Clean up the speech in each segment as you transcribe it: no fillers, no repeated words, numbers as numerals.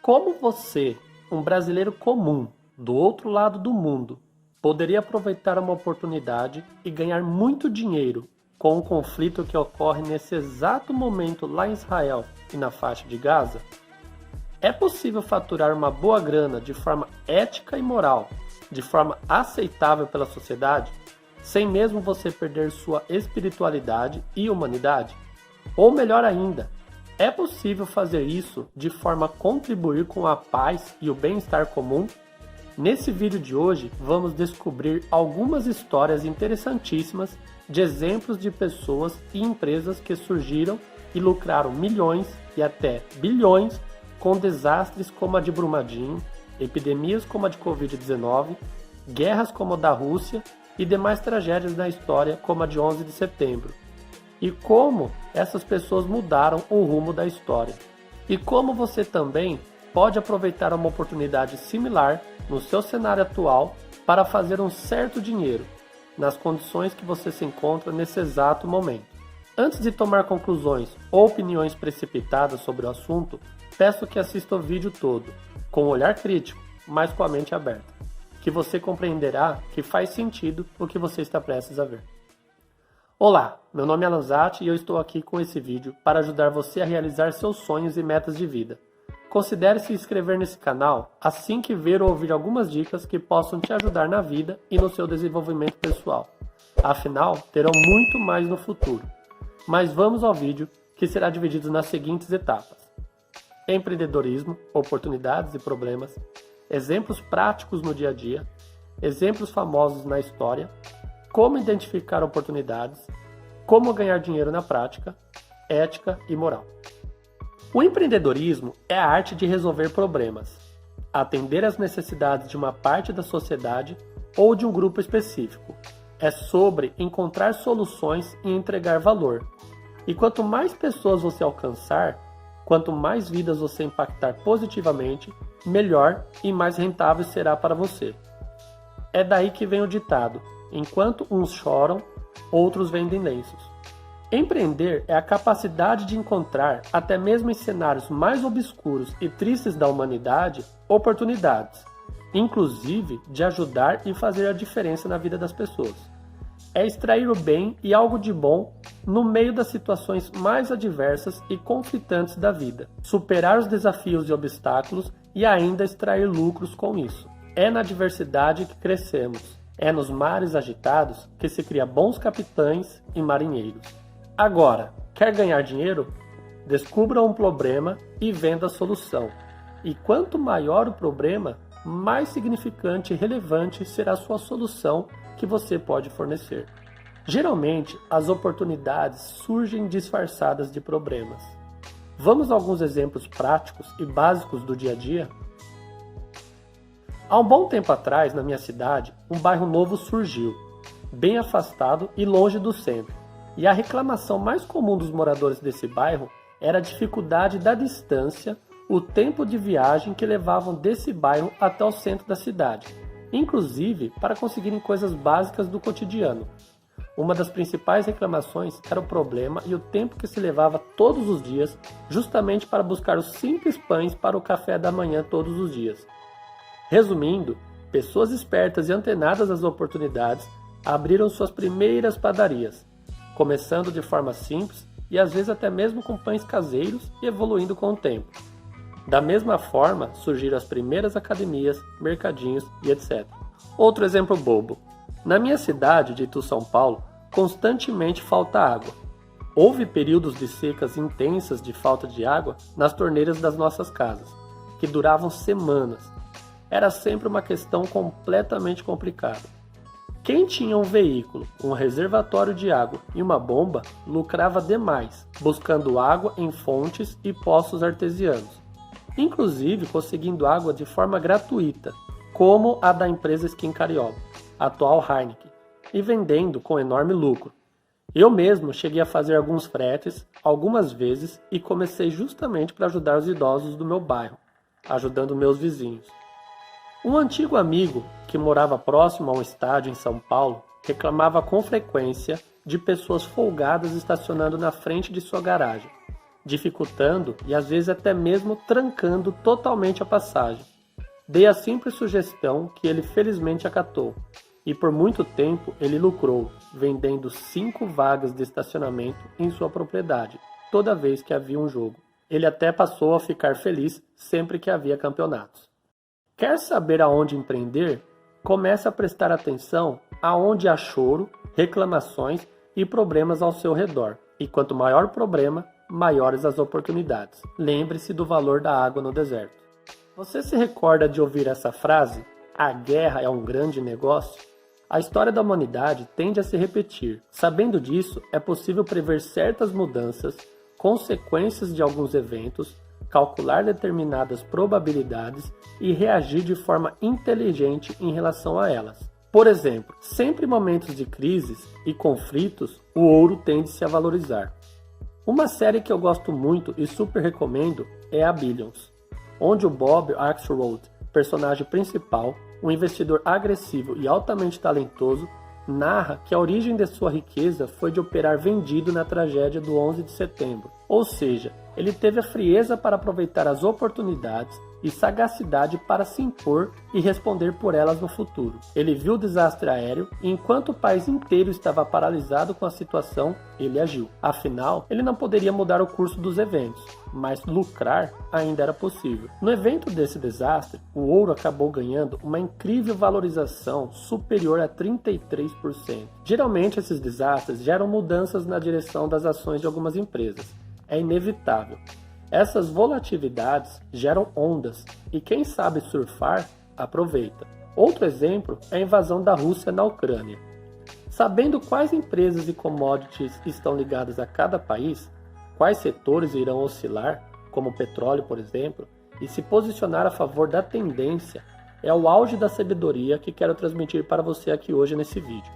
Como você, um brasileiro comum, do outro lado do mundo, poderia aproveitar uma oportunidade e ganhar muito dinheiro com o conflito que ocorre nesse exato momento lá em Israel e na faixa de Gaza? É possível faturar uma boa grana de forma ética e moral, de forma aceitável pela sociedade, sem mesmo você perder sua espiritualidade e humanidade? Ou melhor ainda, é possível fazer isso de forma a contribuir com a paz e o bem-estar comum? Nesse vídeo de hoje, vamos descobrir algumas histórias interessantíssimas de exemplos de pessoas e empresas que surgiram e lucraram milhões e até bilhões com desastres como a de Brumadinho, epidemias como a de Covid-19, guerras como a da Rússia e demais tragédias na história como a de 11 de setembro. E como essas pessoas mudaram o rumo da história. E como você também pode aproveitar uma oportunidade similar no seu cenário atual para fazer um certo dinheiro, nas condições que você se encontra nesse exato momento. Antes de tomar conclusões ou opiniões precipitadas sobre o assunto, peço que assista o vídeo todo, com um olhar crítico, mas com a mente aberta, que você compreenderá que faz sentido o que você está prestes a ver. Olá, meu nome é Lanzatti e eu estou aqui com esse vídeo para ajudar você a realizar seus sonhos e metas de vida. Considere se inscrever nesse canal assim que ver ou ouvir algumas dicas que possam te ajudar na vida e no seu desenvolvimento pessoal. Afinal, terão muito mais no futuro. Mas vamos ao vídeo, que será dividido nas seguintes etapas: empreendedorismo, oportunidades e problemas, exemplos práticos no dia a dia, exemplos famosos na história, como identificar oportunidades, como ganhar dinheiro na prática, ética e moral. O empreendedorismo é a arte de resolver problemas, atender às necessidades de uma parte da sociedade ou de um grupo específico. É sobre encontrar soluções e entregar valor. E quanto mais pessoas você alcançar, quanto mais vidas você impactar positivamente, melhor e mais rentável será para você. É daí que vem o ditado: enquanto uns choram, outros vendem lenços. Empreender é a capacidade de encontrar, até mesmo em cenários mais obscuros e tristes da humanidade, oportunidades, inclusive de ajudar e fazer a diferença na vida das pessoas. É extrair o bem e algo de bom no meio das situações mais adversas e conflitantes da vida, superar os desafios e obstáculos e ainda extrair lucros com isso. É na adversidade que crescemos. É nos mares agitados que se cria bons capitães e marinheiros. Agora, quer ganhar dinheiro? Descubra um problema e venda a solução. E quanto maior o problema, mais significante e relevante será a sua solução que você pode fornecer. Geralmente, as oportunidades surgem disfarçadas de problemas. Vamos a alguns exemplos práticos e básicos do dia a dia? Há um bom tempo atrás, na minha cidade, um bairro novo surgiu, bem afastado e longe do centro. E a reclamação mais comum dos moradores desse bairro era a dificuldade da distância, o tempo de viagem que levavam desse bairro até o centro da cidade, inclusive para conseguirem coisas básicas do cotidiano. Uma das principais reclamações era o problema e o tempo que se levava todos os dias justamente para buscar os simples pães para o café da manhã todos os dias. Resumindo, pessoas espertas e antenadas às oportunidades abriram suas primeiras padarias, começando de forma simples e às vezes até mesmo com pães caseiros e evoluindo com o tempo. Da mesma forma, surgiram as primeiras academias, mercadinhos e etc. Outro exemplo bobo. Na minha cidade de Itu, São Paulo, constantemente falta água. Houve períodos de secas intensas de falta de água nas torneiras das nossas casas, que duravam semanas. Era sempre uma questão completamente complicada. Quem tinha um veículo, um reservatório de água e uma bomba, lucrava demais, buscando água em fontes e poços artesianos, inclusive conseguindo água de forma gratuita, como a da empresa Skin Carioba, atual Heineken, e vendendo com enorme lucro. Eu mesmo cheguei a fazer alguns fretes, algumas vezes, e comecei justamente para ajudar os idosos do meu bairro, ajudando meus vizinhos. Um antigo amigo, que morava próximo a um estádio em São Paulo, reclamava com frequência de pessoas folgadas estacionando na frente de sua garagem, dificultando e às vezes até mesmo trancando totalmente a passagem. Dei a simples sugestão que ele felizmente acatou, e por muito tempo ele lucrou, vendendo 5 vagas de estacionamento em sua propriedade, toda vez que havia um jogo. Ele até passou a ficar feliz sempre que havia campeonatos. Quer saber aonde empreender? Comece a prestar atenção aonde há choro, reclamações e problemas ao seu redor. E quanto maior o problema, maiores as oportunidades. Lembre-se do valor da água no deserto. Você se recorda de ouvir essa frase? A guerra é um grande negócio? A história da humanidade tende a se repetir. Sabendo disso, é possível prever certas mudanças, consequências de alguns eventos, calcular determinadas probabilidades e reagir de forma inteligente em relação a elas. Por exemplo, sempre em momentos de crises e conflitos, o ouro tende-se a valorizar. Uma série que eu gosto muito e super recomendo é a Billions, onde o Bob Axelrod, personagem principal, um investidor agressivo e altamente talentoso, narra que a origem de sua riqueza foi de operar vendido na tragédia do 11 de setembro. Ou seja, ele teve a frieza para aproveitar as oportunidades e sagacidade para se impor e responder por elas no futuro. Ele viu o desastre aéreo e enquanto o país inteiro estava paralisado com a situação, ele agiu. Afinal, ele não poderia mudar o curso dos eventos, mas lucrar ainda era possível. No evento desse desastre, o ouro acabou ganhando uma incrível valorização superior a 33%. Geralmente esses desastres geram mudanças na direção das ações de algumas empresas. É inevitável. Essas volatilidades geram ondas e quem sabe surfar, aproveita. Outro exemplo é a invasão da Rússia na Ucrânia. Sabendo quais empresas e commodities estão ligadas a cada país, quais setores irão oscilar, como o petróleo, por exemplo, e se posicionar a favor da tendência, é o auge da sabedoria que quero transmitir para você aqui hoje nesse vídeo.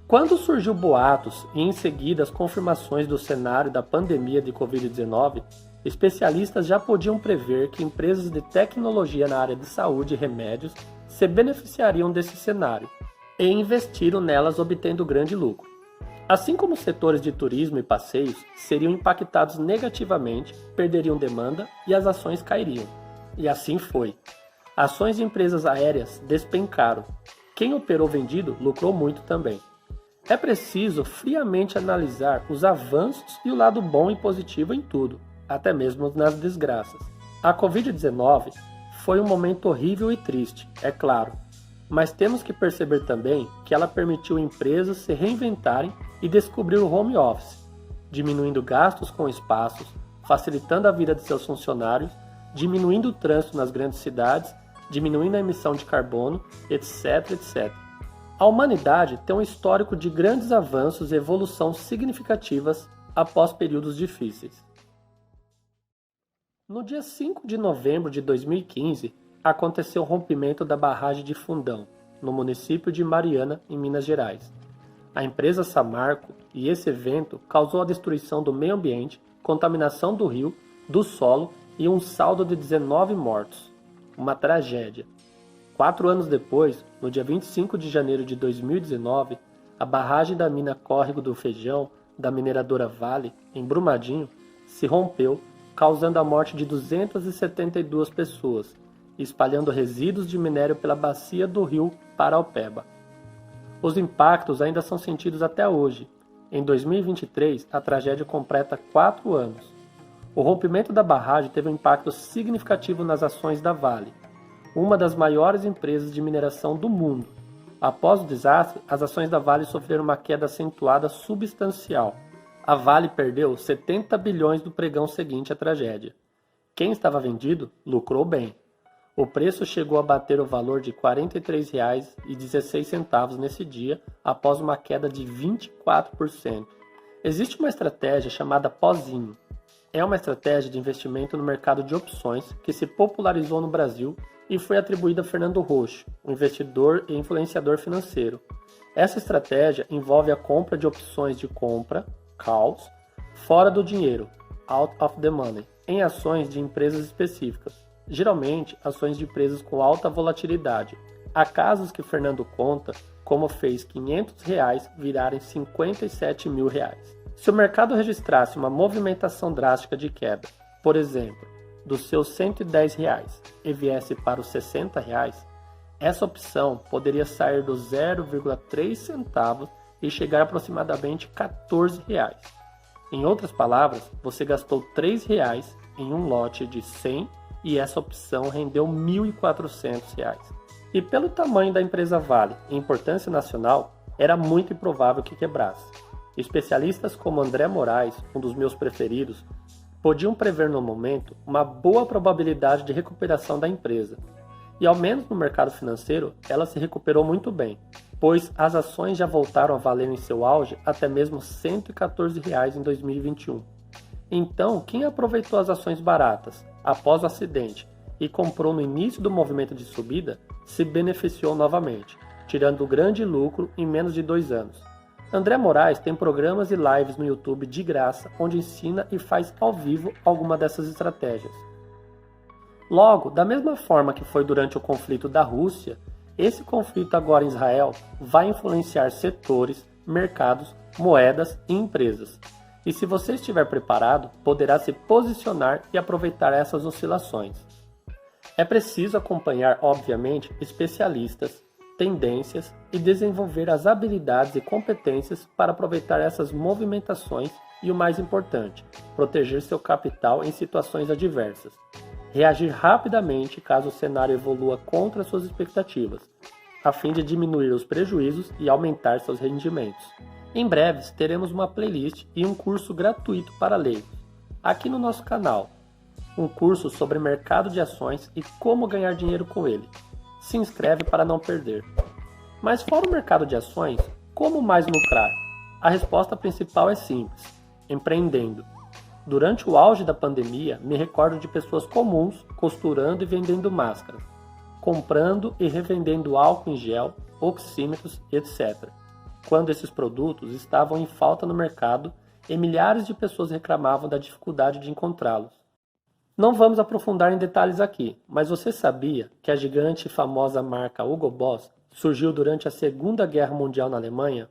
Quando surgiu boatos e em seguida as confirmações do cenário da pandemia de Covid-19, especialistas já podiam prever que empresas de tecnologia na área de saúde e remédios se beneficiariam desse cenário e investiram nelas obtendo grande lucro. Assim como setores de turismo e passeios seriam impactados negativamente, perderiam demanda e as ações cairiam. E assim foi. Ações de empresas aéreas despencaram. Quem operou vendido lucrou muito também. É preciso friamente analisar os avanços e o lado bom e positivo em tudo, até mesmo nas desgraças. A Covid-19 foi um momento horrível e triste, é claro, mas temos que perceber também que ela permitiu empresas se reinventarem e descobrir o home office, diminuindo gastos com espaços, facilitando a vida de seus funcionários, diminuindo o trânsito nas grandes cidades, diminuindo a emissão de carbono, etc, etc. A humanidade tem um histórico de grandes avanços e evolução significativas após períodos difíceis. No dia 5 de novembro de 2015, aconteceu o rompimento da barragem de Fundão, no município de Mariana, em Minas Gerais. A empresa Samarco e esse evento causou a destruição do meio ambiente, contaminação do rio, do solo e um saldo de 19 mortos. Uma tragédia. 4 anos depois, no dia 25 de janeiro de 2019, a barragem da mina Córrego do Feijão, da mineradora Vale, em Brumadinho, se rompeu, causando a morte de 272 pessoas, espalhando resíduos de minério pela bacia do rio Paraopeba. Os impactos ainda são sentidos até hoje. Em 2023, a tragédia completa 4 anos. O rompimento da barragem teve um impacto significativo nas ações da Vale, uma das maiores empresas de mineração do mundo. Após o desastre, as ações da Vale sofreram uma queda acentuada substancial. A Vale perdeu 70 bilhões do pregão seguinte à tragédia. Quem estava vendido lucrou bem. O preço chegou a bater o valor de R$ 43,16 nesse dia, após uma queda de 24%. Existe uma estratégia chamada pozinho. É uma estratégia de investimento no mercado de opções que se popularizou no Brasil e foi atribuída a Fernando Rocho, um investidor e influenciador financeiro. Essa estratégia envolve a compra de opções de compra, calls, fora do dinheiro, out of the money, em ações de empresas específicas, geralmente ações de empresas com alta volatilidade. Há casos que Fernando conta como fez R$ 500 virarem R$ 57 mil. Se o mercado registrasse uma movimentação drástica de queda, por exemplo, dos seus R$ 110 e viesse para os R$ 60, essa opção poderia sair dos 0,3 centavos e chegar aproximadamente a R$ 14. Em outras palavras, você gastou R$ 3 em um lote de 100 e essa opção rendeu R$ 1.400. E pelo tamanho da empresa Vale e importância nacional, era muito improvável que quebrasse. Especialistas como André Moraes, um dos meus preferidos, podiam prever no momento uma boa probabilidade de recuperação da empresa. E ao menos no mercado financeiro, ela se recuperou muito bem, pois as ações já voltaram a valer em seu auge até mesmo R$ 114 em 2021. Então, quem aproveitou as ações baratas após o acidente e comprou no início do movimento de subida, se beneficiou novamente, tirando grande lucro em menos de 2 anos. André Moraes tem programas e lives no YouTube de graça, onde ensina e faz ao vivo alguma dessas estratégias. Logo, da mesma forma que foi durante o conflito da Rússia, esse conflito agora em Israel vai influenciar setores, mercados, moedas e empresas. E se você estiver preparado, poderá se posicionar e aproveitar essas oscilações. É preciso acompanhar, obviamente, especialistas, tendências e desenvolver as habilidades e competências para aproveitar essas movimentações e, o mais importante, proteger seu capital em situações adversas. Reagir rapidamente caso o cenário evolua contra suas expectativas, a fim de diminuir os prejuízos e aumentar seus rendimentos. Em breve teremos uma playlist e um curso gratuito para leigos, aqui no nosso canal. Um curso sobre mercado de ações e como ganhar dinheiro com ele. Se inscreve para não perder. Mas fora o mercado de ações, como mais lucrar? A resposta principal é simples: empreendendo. Durante o auge da pandemia, me recordo de pessoas comuns costurando e vendendo máscaras, comprando e revendendo álcool em gel, oxímetros, etc. Quando esses produtos estavam em falta no mercado e milhares de pessoas reclamavam da dificuldade de encontrá-los. Não vamos aprofundar em detalhes aqui, mas você sabia que a gigante e famosa marca Hugo Boss surgiu durante a Segunda Guerra Mundial na Alemanha?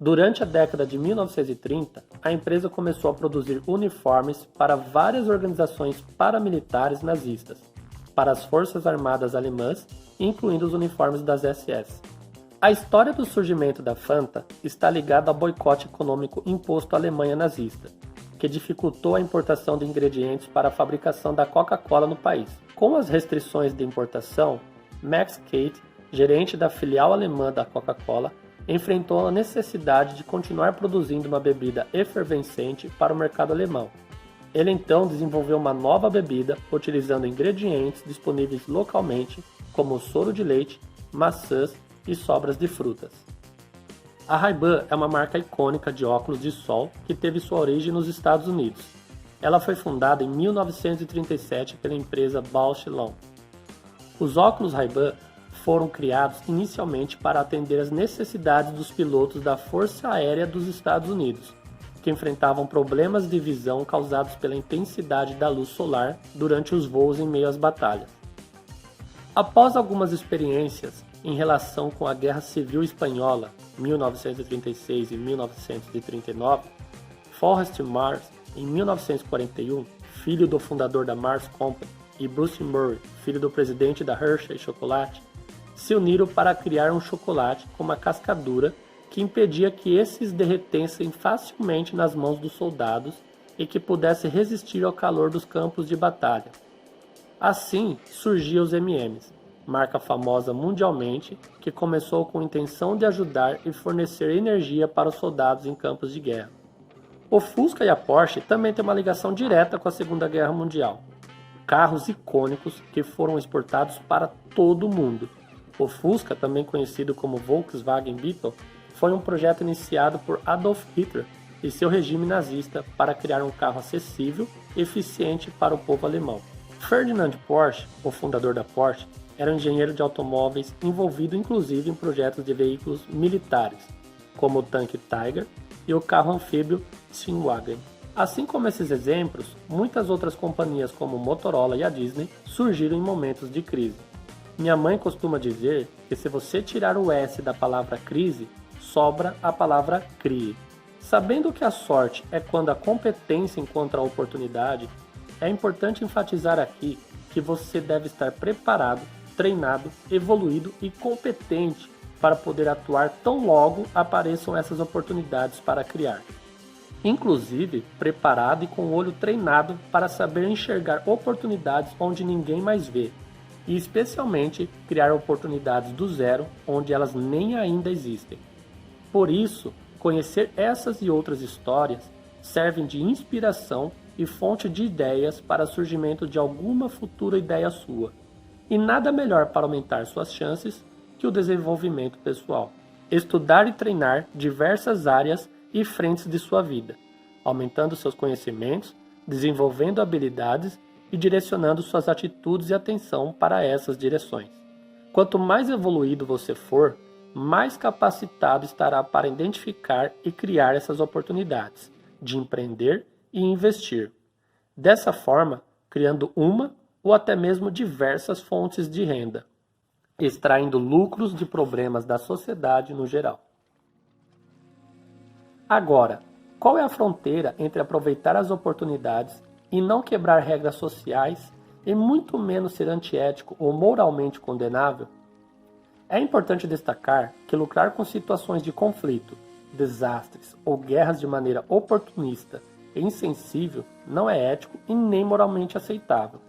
Durante a década de 1930, a empresa começou a produzir uniformes para várias organizações paramilitares nazistas, para as forças armadas alemãs, incluindo os uniformes das SS. A história do surgimento da Fanta está ligada ao boicote econômico imposto à Alemanha nazista, que dificultou a importação de ingredientes para a fabricação da Coca-Cola no país. Com as restrições de importação, Max Kate, gerente da filial alemã da Coca-Cola, enfrentou a necessidade de continuar produzindo uma bebida efervescente para o mercado alemão. Ele então desenvolveu uma nova bebida utilizando ingredientes disponíveis localmente, como soro de leite, maçãs e sobras de frutas. A Ray-Ban é uma marca icônica de óculos de sol que teve sua origem nos Estados Unidos. Ela foi fundada em 1937 pela empresa Bausch Lomb. Os óculos Ray-Ban foram criados inicialmente para atender às necessidades dos pilotos da Força Aérea dos Estados Unidos, que enfrentavam problemas de visão causados pela intensidade da luz solar durante os voos em meio às batalhas. Após algumas experiências em relação com a Guerra Civil Espanhola, 1936 e 1939, Forrest Mars, em 1941, filho do fundador da Mars Company, e Bruce Murray, filho do presidente da Hershey Chocolate, se uniram para criar um chocolate com uma cascadura que impedia que esses derretessem facilmente nas mãos dos soldados e que pudesse resistir ao calor dos campos de batalha. Assim surgiam os M&M's, marca famosa mundialmente que começou com a intenção de ajudar e fornecer energia para os soldados em campos de guerra. O Fusca e a Porsche também têm uma ligação direta com a Segunda Guerra Mundial. Carros icônicos que foram exportados para todo o mundo. O Fusca, também conhecido como Volkswagen Beetle, foi um projeto iniciado por Adolf Hitler e seu regime nazista para criar um carro acessível e eficiente para o povo alemão. Ferdinand Porsche, o fundador da Porsche, era um engenheiro de automóveis envolvido inclusive em projetos de veículos militares, como o tanque Tiger e o carro anfíbio Schienwagen. Assim como esses exemplos, muitas outras companhias como Motorola e a Disney surgiram em momentos de crise. Minha mãe costuma dizer que se você tirar o S da palavra crise, sobra a palavra crie. Sabendo que a sorte é quando a competência encontra a oportunidade, é importante enfatizar aqui que você deve estar preparado, treinado, evoluído e competente para poder atuar tão logo apareçam essas oportunidades para criar. Inclusive, preparado e com o olho treinado para saber enxergar oportunidades onde ninguém mais vê, e especialmente criar oportunidades do zero onde elas nem ainda existem. Por isso, conhecer essas e outras histórias servem de inspiração e fonte de ideias para o surgimento de alguma futura ideia sua. E nada melhor para aumentar suas chances que o desenvolvimento pessoal. Estudar e treinar diversas áreas e frentes de sua vida, aumentando seus conhecimentos, desenvolvendo habilidades e direcionando suas atitudes e atenção para essas direções. Quanto mais evoluído você for, mais capacitado estará para identificar e criar essas oportunidades de empreender e investir. Dessa forma, criando uma ou até mesmo diversas fontes de renda, extraindo lucros de problemas da sociedade no geral. Agora, qual é a fronteira entre aproveitar as oportunidades e não quebrar regras sociais e muito menos ser antiético ou moralmente condenável? É importante destacar que lucrar com situações de conflito, desastres ou guerras de maneira oportunista e insensível não é ético e nem moralmente aceitável.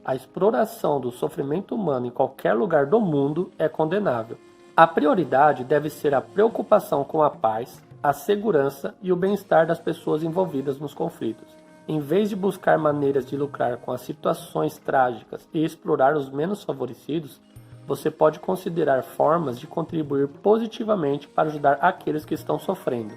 A exploração do sofrimento humano em qualquer lugar do mundo é condenável. A prioridade deve ser a preocupação com a paz, a segurança e o bem-estar das pessoas envolvidas nos conflitos. Em vez de buscar maneiras de lucrar com as situações trágicas e explorar os menos favorecidos, você pode considerar formas de contribuir positivamente para ajudar aqueles que estão sofrendo.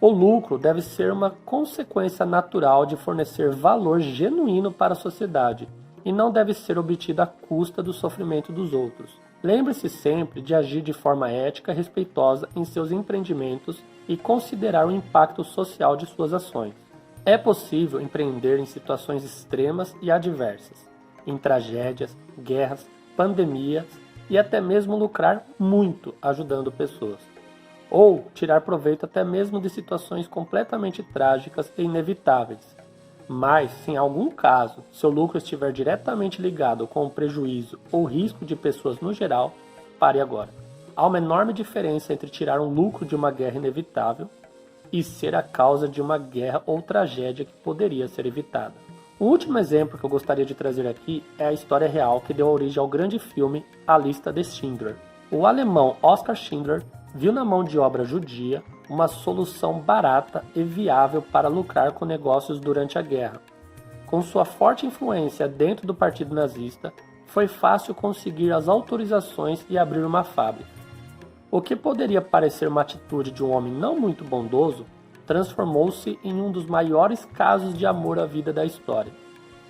O lucro deve ser uma consequência natural de fornecer valor genuíno para a sociedade e não deve ser obtido à custa do sofrimento dos outros. Lembre-se sempre de agir de forma ética e respeitosa em seus empreendimentos e considerar o impacto social de suas ações. É possível empreender em situações extremas e adversas, em tragédias, guerras, pandemias e até mesmo lucrar muito ajudando pessoas. Ou tirar proveito até mesmo de situações completamente trágicas e inevitáveis. Mas, se em algum caso seu lucro estiver diretamente ligado com o prejuízo ou risco de pessoas no geral, pare agora. Há uma enorme diferença entre tirar um lucro de uma guerra inevitável e ser a causa de uma guerra ou tragédia que poderia ser evitada. O último exemplo que eu gostaria de trazer aqui é a história real que deu origem ao grande filme A Lista de Schindler. O alemão Oskar Schindler viu na mão de obra judia uma solução barata e viável para lucrar com negócios durante a guerra. Com sua forte influência dentro do partido nazista, foi fácil conseguir as autorizações e abrir uma fábrica. O que poderia parecer uma atitude de um homem não muito bondoso, transformou-se em um dos maiores casos de amor à vida da história,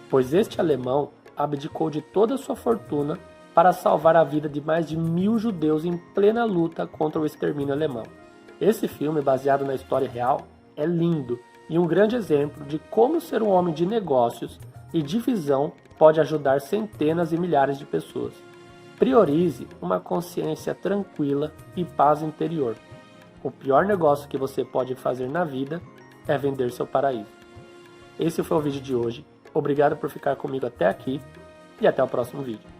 pois este alemão abdicou de toda a sua fortuna para salvar a vida de mais de 1000 judeus em plena luta contra o extermínio alemão. Esse filme, baseado na história real, é lindo e um grande exemplo de como ser um homem de negócios e de visão pode ajudar centenas e milhares de pessoas. Priorize uma consciência tranquila e paz interior. O pior negócio que você pode fazer na vida é vender seu paraíso. Esse foi o vídeo de hoje. Obrigado por ficar comigo até aqui e até o próximo vídeo.